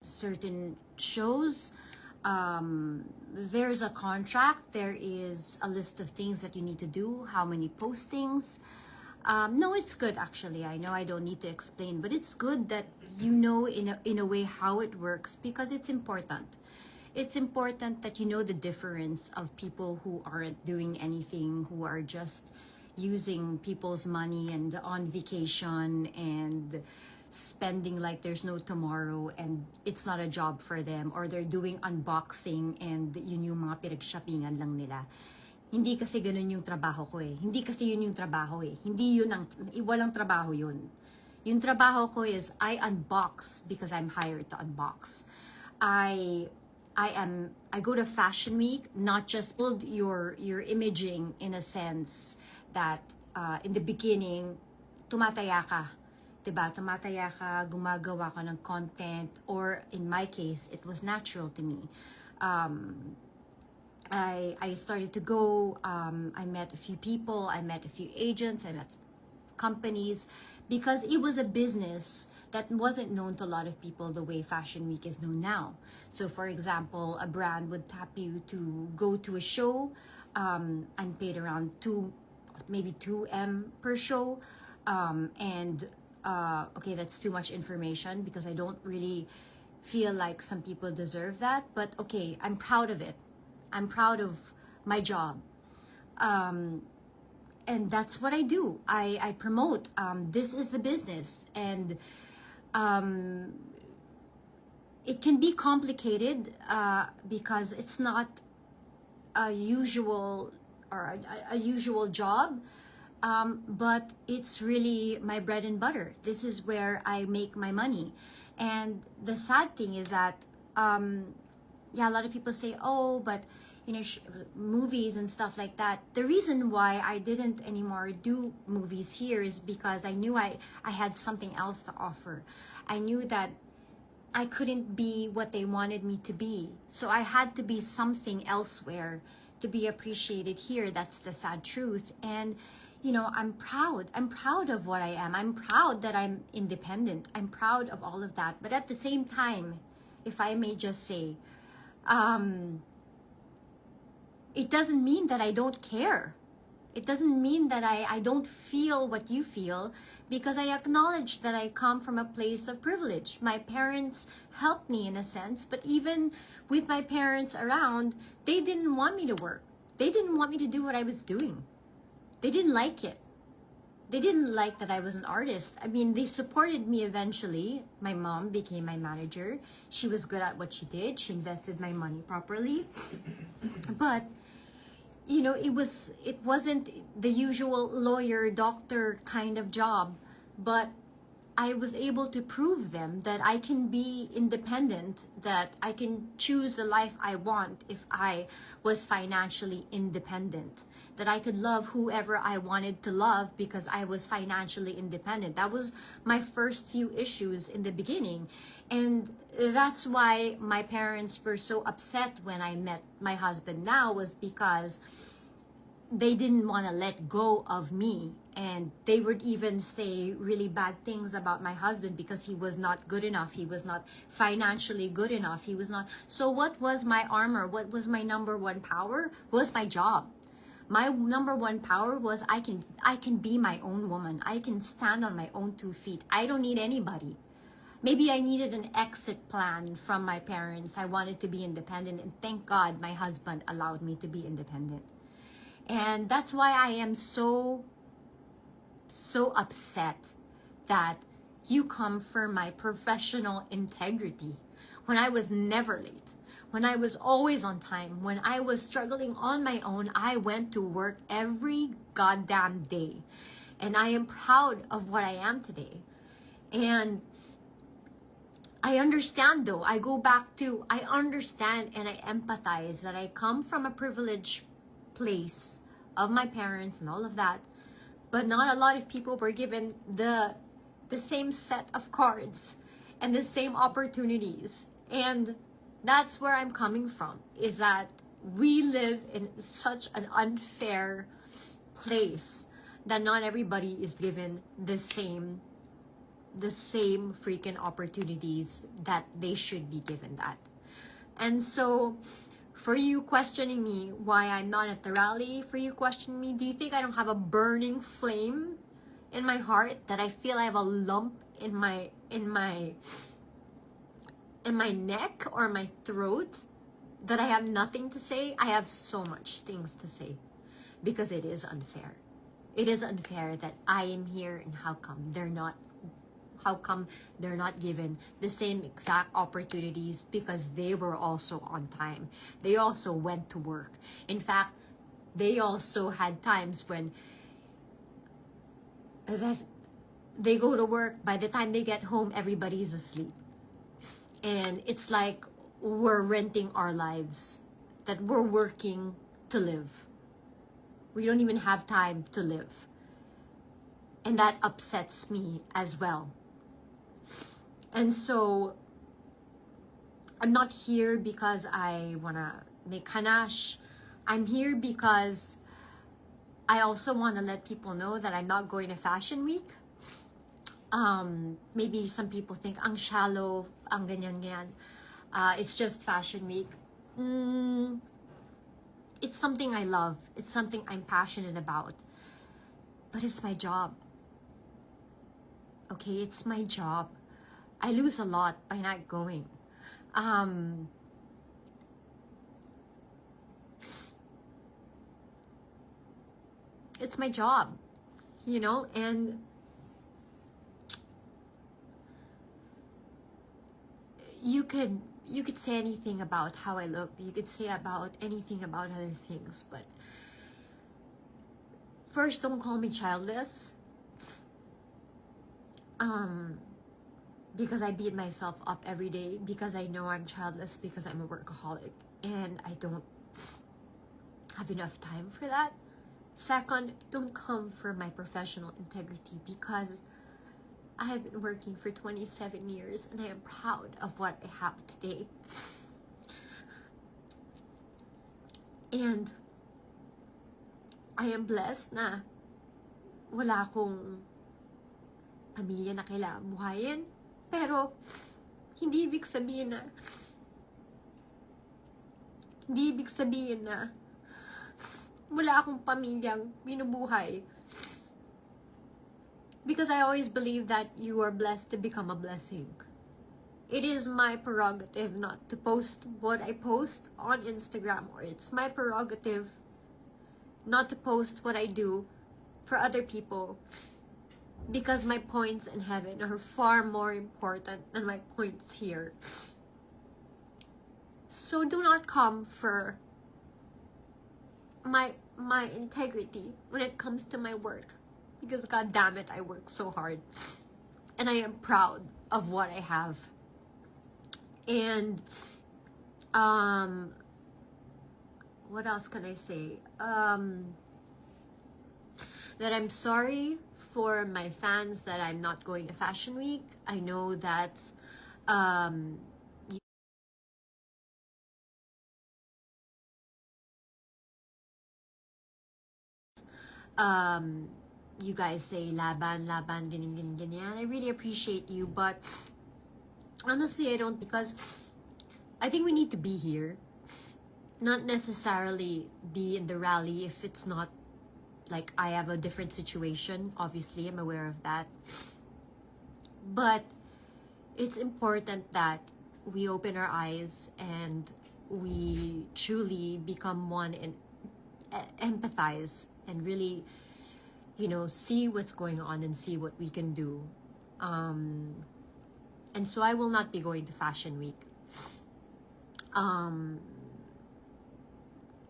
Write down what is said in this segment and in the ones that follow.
certain shows, there's a contract, there is a list of things that you need to do, how many postings. No, it's good actually. I know I don't need to explain, but it's good that you know in a way how it works, because it's important. It's important that you know the difference of people who aren't doing anything, who are just using people's money and on vacation and spending like there's no tomorrow, and it's not a job for them, or they're doing unboxing and yun yung mga pinag-shoppingan lang nila. Hindi kasi ganun yung trabaho ko eh. Hindi kasi yun yung trabaho eh. Hindi yun ang, walang trabaho yun. Yung trabaho ko is I unbox because I'm hired to unbox. I go to Fashion Week, not just build your imaging in a sense that in the beginning, tumataya ka. Diba? Tumataya ka, gumagawa ka ng content, or in my case, it was natural to me. I started to go, I met a few people, I met a few agents, I met companies, because it was a business that wasn't known to a lot of people the way Fashion Week is known now. So for example, a brand would tap you to go to a show. I'm paid around maybe 2M per show. Okay, that's too much information because I don't really feel like some people deserve that. But okay, I'm proud of it. I'm proud of my job. And that's what I do. I promote. This is the business. And it can be complicated because it's not a usual job. But it's really my bread and butter. This is where I make my money. And the sad thing is that, a lot of people say, oh, but movies and stuff like that. The reason why I didn't anymore do movies here is because I knew I had something else to offer. I knew that I couldn't be what they wanted me to be. So I had to be something elsewhere to be appreciated here. That's the sad truth. And I'm proud. I'm proud of what I am. I'm proud that I'm independent. I'm proud of all of that. But at the same time, if I may just say, it doesn't mean that I don't care. It doesn't mean that I don't feel what you feel, because I acknowledge that I come from a place of privilege. My parents helped me in a sense, but even with my parents around, they didn't want me to work. They didn't want me to do what I was doing. They didn't like it. They didn't like that I was an artist. I mean, they supported me eventually. My mom became my manager. She was good at what she did. She invested my money properly. But, it wasn't the usual lawyer, doctor kind of job. But I was able to prove them that I can be independent, that I can choose the life I want if I was financially independent, that I could love whoever I wanted to love because I was financially independent. That was my first few issues in the beginning. And that's why my parents were so upset when I met my husband now, was because they didn't want to let go of me. And they would even say really bad things about my husband because he was not good enough. He was not financially good enough. He was not. So what was my armor? What was my number one power? Was my job. My number one power was I can be my own woman. I can stand on my own 2 feet. I don't need anybody. Maybe I needed an exit plan from my parents. I wanted to be independent, and thank God my husband allowed me to be independent. And that's why I am so upset that you come for my professional integrity when I was never late, when I was always on time, when I was struggling on my own. I went to work every goddamn day, and I am proud of what I am today. And I understand though, I understand and I empathize that I come from a privileged place of my parents and all of that. But not a lot of people were given the same set of cards and the same opportunities. And that's where I'm coming from, is that we live in such an unfair place that not everybody is given the same the same freaking opportunities that they should be given that. And so, for you questioning me why I'm not at the rally, for you questioning me, do you think I don't have a burning flame in my heart, that I feel I have a lump in my neck or my throat, that I have nothing to say? I have so much things to say, because it is unfair. It is unfair that I am here, and how come they're not given the same exact opportunities, because they were also on time. They also went to work. In fact, they also had times when that they go to work, by the time they get home, everybody's asleep. And it's like we're renting our lives, that we're working to live. We don't even have time to live. And that upsets me as well. And so, I'm not here because I want to make hanash. I'm here because I also want to let people know that I'm not going to Fashion Week. Maybe some people think, ang shallow, ang ganyan. It's just Fashion Week. It's something I love. It's something I'm passionate about. But it's my job. Okay, it's my job. I lose a lot by not going. It's my job, and you could say anything about how I look. You could say about anything about other things, but first, don't call me childless. Because I beat myself up every day, because I know I'm childless, because I'm a workaholic, and I don't have enough time for that. Second, don't come for my professional integrity, because I have been working for 27 years and I am proud of what I have today. And I am blessed na wala akong pamilya na kailangan buhayin. Pero, hindi ibig sabihin na wala akong pamilyang binubuhay. Because I always believe that you are blessed to become a blessing. It is my prerogative not to post what I post on Instagram, or it's my prerogative not to post what I do for other people, because my points in heaven are far more important than my points here. So do not come for my integrity when it comes to my work, because god damn it, I work so hard and I am proud of what I have. And what else can I say? That I'm sorry for my fans that I'm not going to Fashion Week. I know that you guys say laban, ganyan. I really appreciate you, but honestly, I don't, because I think we need to be here, not necessarily be in the rally if it's not like I have a different situation. Obviously, I'm aware of that. But it's important that we open our eyes and we truly become one and empathize and really, see what's going on and see what we can do. And so I will not be going to Fashion Week.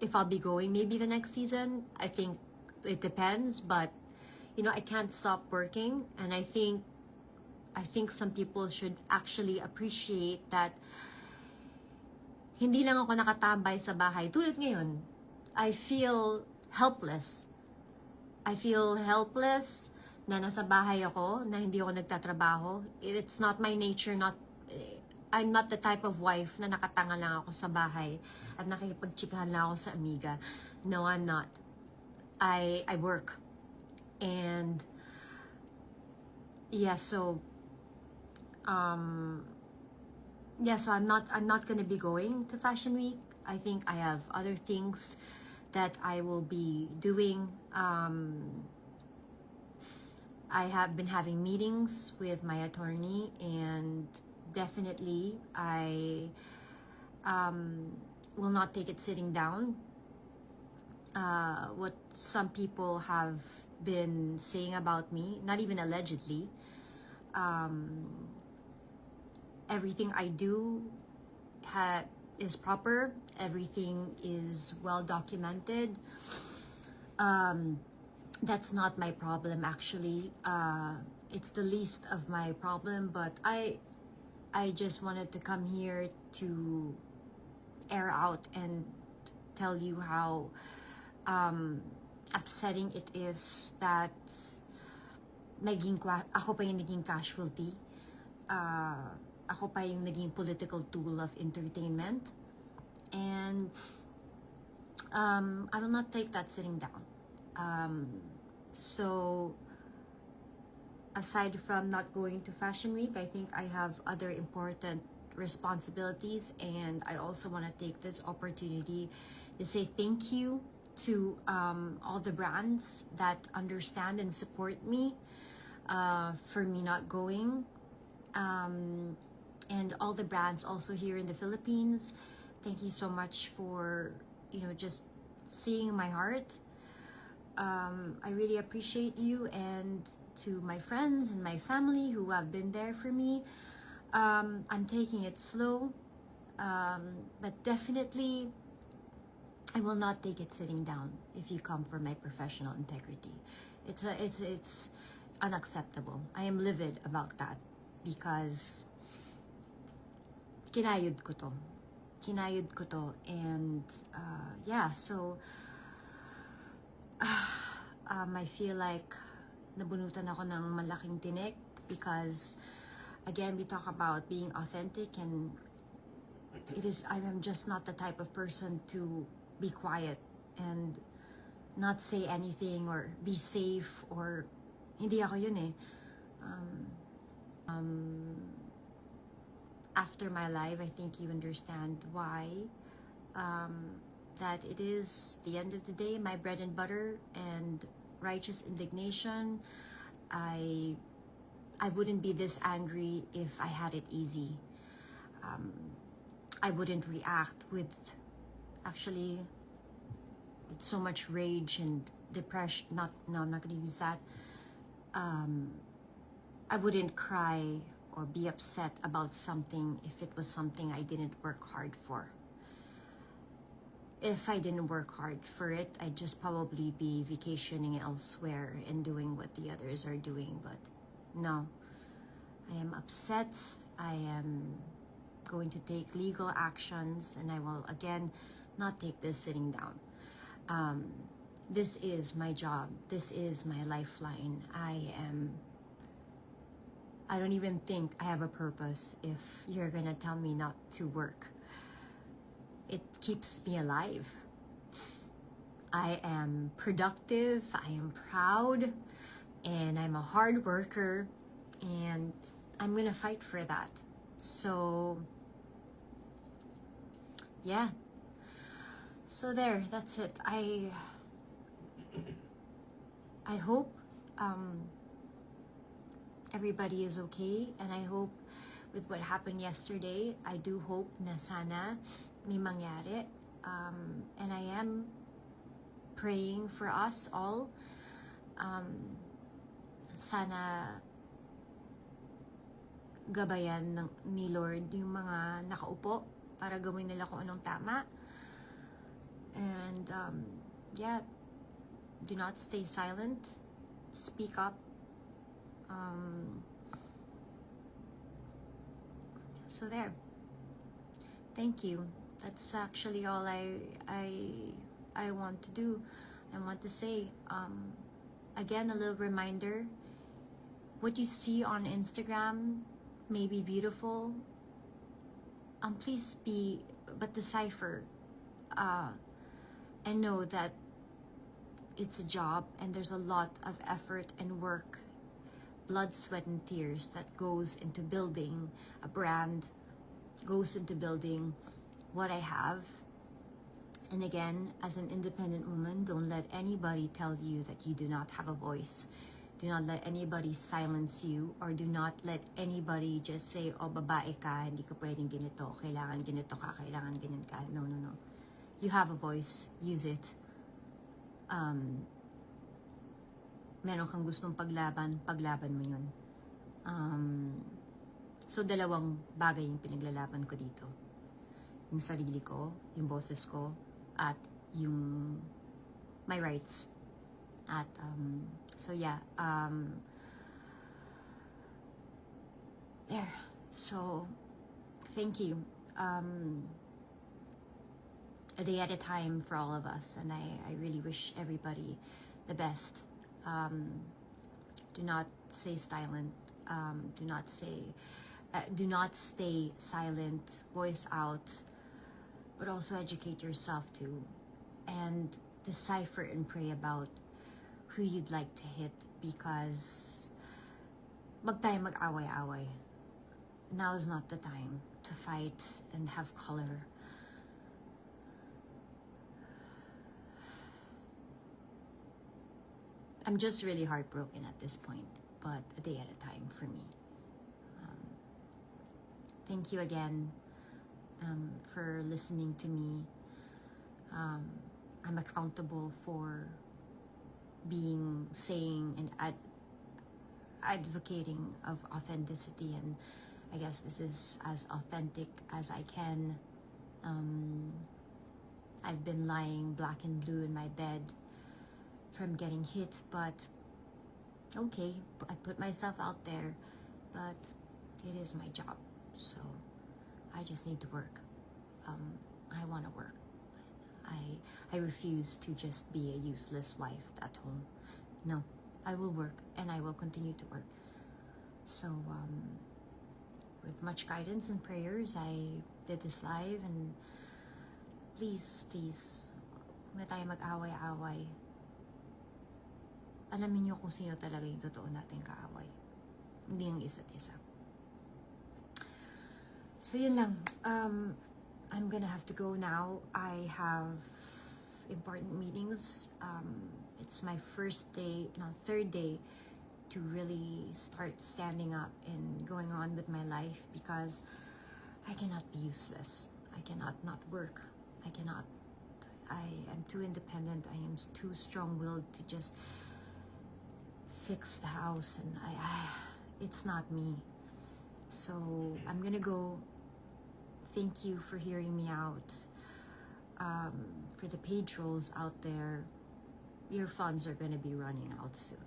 If I'll be going maybe the next season, I think it depends, but I can't stop working, and I think some people should actually appreciate that hindi lang ako nakatambay sa bahay. Tulad ngayon, I feel helpless. I feel helpless na nasa bahay ako, na hindi ako nagtatrabaho. It's not my nature, I'm not the type of wife na nakatanga lang ako sa bahay at nakikipagtsikahan lang ako sa amiga. No, I'm not. I work. And yeah, so Yeah, so I'm not gonna be going to Fashion Week. I think I have other things that I will be doing. I have been having meetings with my attorney, and definitely I will not take it sitting down. What some people have been saying about me, not even allegedly, everything I do is proper, everything is well documented. That's not my problem, actually. It's the least of my problem, but I just wanted to come here to air out and tell you how upsetting it is that ako pa yung naging casualty. Ako pa yung naging political tool of entertainment. And I will not take that sitting down. So aside from not going to Fashion Week, I think I have other important responsibilities, and I also want to take this opportunity to say thank you to all the brands that understand and support me for me not going, and all the brands also here in the Philippines. Thank you so much for just seeing my heart. I really appreciate you, and to my friends and my family who have been there for me. I'm taking it slow, but definitely I will not take it sitting down if you come for my professional integrity. It's unacceptable. I am livid about that because kinayod ko to, and yeah, so I feel like nabunutan ako ng malaking tinik because again, we talk about being authentic, and I am just not the type of person to be quiet and not say anything or be safe, or hindi ako yun eh. After my life, I think you understand why. That it is the end of the day, my bread and butter and righteous indignation. I wouldn't be this angry if I had it easy. I wouldn't react with so much rage and depression. No, I'm not gonna use that. I wouldn't cry or be upset about something if it was something I didn't work hard for. If I didn't work hard for it, I'd just probably be vacationing elsewhere and doing what the others are doing. But no, I am upset. I am going to take legal actions, and I will again not take this sitting down. This is my job. This is my lifeline. I don't even think I have a purpose if you're gonna tell me not to work. It keeps me alive. I am productive, I am proud, and I'm a hard worker, and I'm gonna fight for that. So yeah, so there, that's it. I hope everybody is okay, and I hope with what happened yesterday, I do hope na sana may mangyari, and I am praying for us all. Sana gabayan ni Lord yung mga nakaupo para gawin nila kung anong tama. And yeah, do not stay silent. Speak up. So there. Thank you. That's actually all I want to do. I want to say. Again, a little reminder. What you see on Instagram may be beautiful. Please but decipher. And know that it's a job, and there's a lot of effort and work blood, sweat, and tears that goes into building a brand, goes into building what I have. And again, as an independent woman, don't let anybody tell you that you do not have a voice. Do not let anybody silence you, or do not let anybody just say, oh, babae ka, hindi ka pwedeng ganito, kailangan ganito ka, kailangan ganyan ka. No, no, no. You have a voice. Use it. Meron kang gustong paglaban mo yun. So, dalawang bagay yung pinaglalaban ko dito. Yung sarili ko, yung boses ko, at yung my rights. At so yeah, there. So thank you. A day at a time for all of us, and I really wish everybody the best. Do not stay silent. Do not stay silent. Voice out. But also educate yourself too, and decipher and pray about who you'd like to hit, because wag tayo mag-away-away. Now is not the time to fight and have color. I'm just really heartbroken at this point, but a day at a time for me. Thank you again for listening to me. I'm accountable for saying and advocating of authenticity, and I guess this is as authentic as I can. I've been lying black and blue in my bed from getting hit, but okay, I put myself out there, but it is my job, so I just need to work. I want to work. I refuse to just be a useless wife at home. No, I will work, and I will continue to work. So, with much guidance and prayers, I did this live, and please, huwag na tayo mag-away-away. Alamin niyo kung sino talaga yung totoo nating kaaway. Hindi yung isa't isa. So, yun lang. I'm gonna have to go now. I have important meetings. It's my third day to really start standing up and going on with my life, because I cannot be useless. I cannot not work. I am too independent. I am too strong-willed to just fix the house, and it's not me. So I'm gonna go. Thank you for hearing me out. For the paid trolls out there, your funds are going to be running out soon.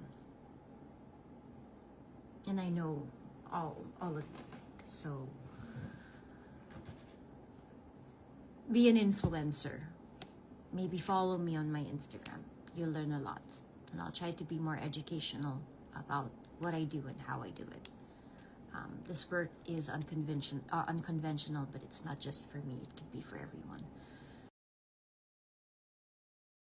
And I know all of you. So be an influencer. Maybe follow me on my Instagram. You'll learn a lot. And I'll try to be more educational about what I do and how I do it. This work is unconventional, but it's not just for me. It could be for everyone.